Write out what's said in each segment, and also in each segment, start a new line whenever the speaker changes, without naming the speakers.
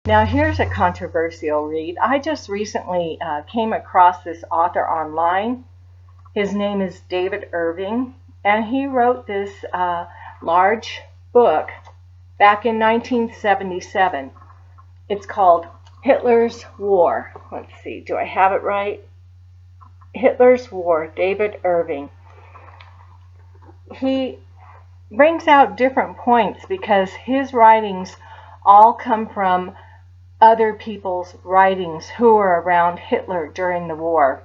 Now here's a controversial read. I just recently came across this author online. His name is David Irving, and he wrote this large book back in 1977. It's called Hitler's War. Let's see, do I have it right? Hitler's War, David Irving. He brings out different points because his writings all come from other people's writings who were around Hitler during the war,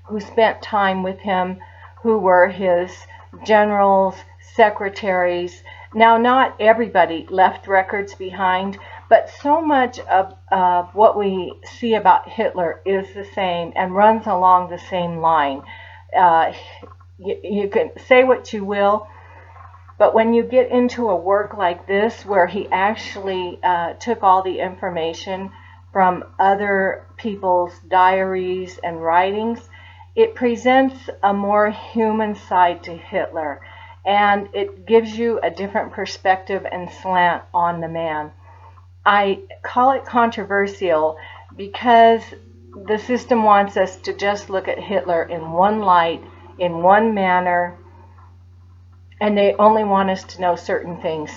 who spent time with him, who were his generals, secretaries. Now, not everybody left records behind, but so much of what we see about Hitler is the same and runs along the same line. You can say what you will, but when you get into a work like this where he actually took all the information from other people's diaries and writings, it presents a more human side to Hitler, and it gives you a different perspective and slant on the man. I call it controversial because the system wants us to just look at Hitler in one light, in one manner, and they only want us to know certain things.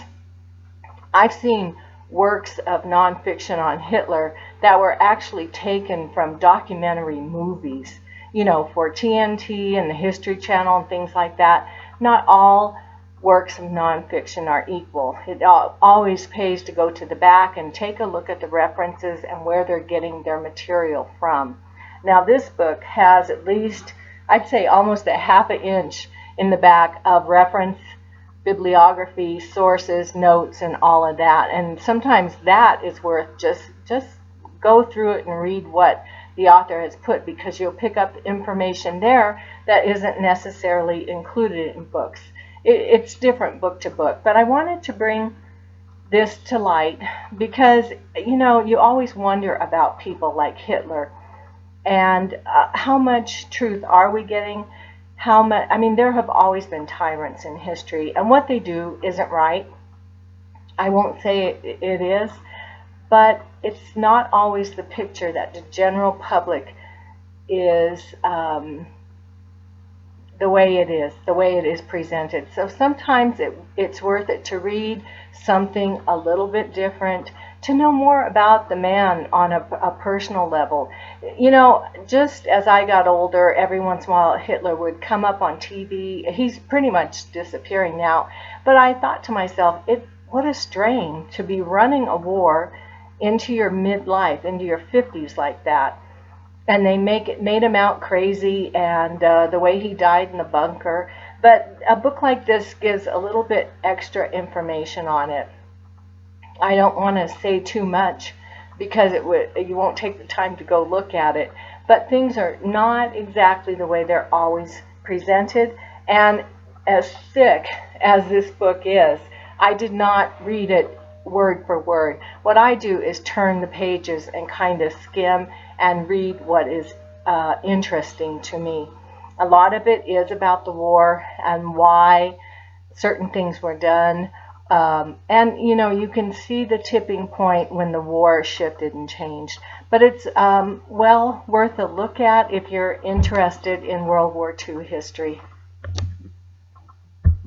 I've seen works of nonfiction on Hitler that were actually taken from documentary movies, for TNT and the History Channel and things like that. Not all works of nonfiction are equal. It always pays to go to the back and take a look at the references and where they're getting their material from. Now, this book has at least, I'd say, almost a half an inch in the back of reference, bibliography, sources, notes, and all of that. And sometimes that is worth just go through it and read what the author has put, because you'll pick up information there that isn't necessarily included in books. It's different book to book. But I wanted to bring this to light because, you always wonder about people like Hitler and how much truth are we getting? How much? I mean, there have always been tyrants in history, and what they do isn't right. I won't say it is, but it's not always the picture that the general public is the way it is presented. So sometimes it's worth it to read something a little bit different, to know more about the man on a personal level. Just as I got older, every once in a while Hitler would come up on TV. He's pretty much disappearing now. But I thought to myself, what a strain to be running a war into your midlife, into your 50s like that. And they made him out crazy, and the way he died in the bunker. But a book like this gives a little bit extra information on it. I don't want to say too much because you won't take the time to go look at it. But things are not exactly the way they're always presented. And as thick as this book is, I did not read it word for word. What I do is turn the pages and kind of skim and read what is interesting to me. A lot of it is about the war and why certain things were done. And you can see the tipping point when the war shifted and changed. But it's well worth a look at if you're interested in World War II history.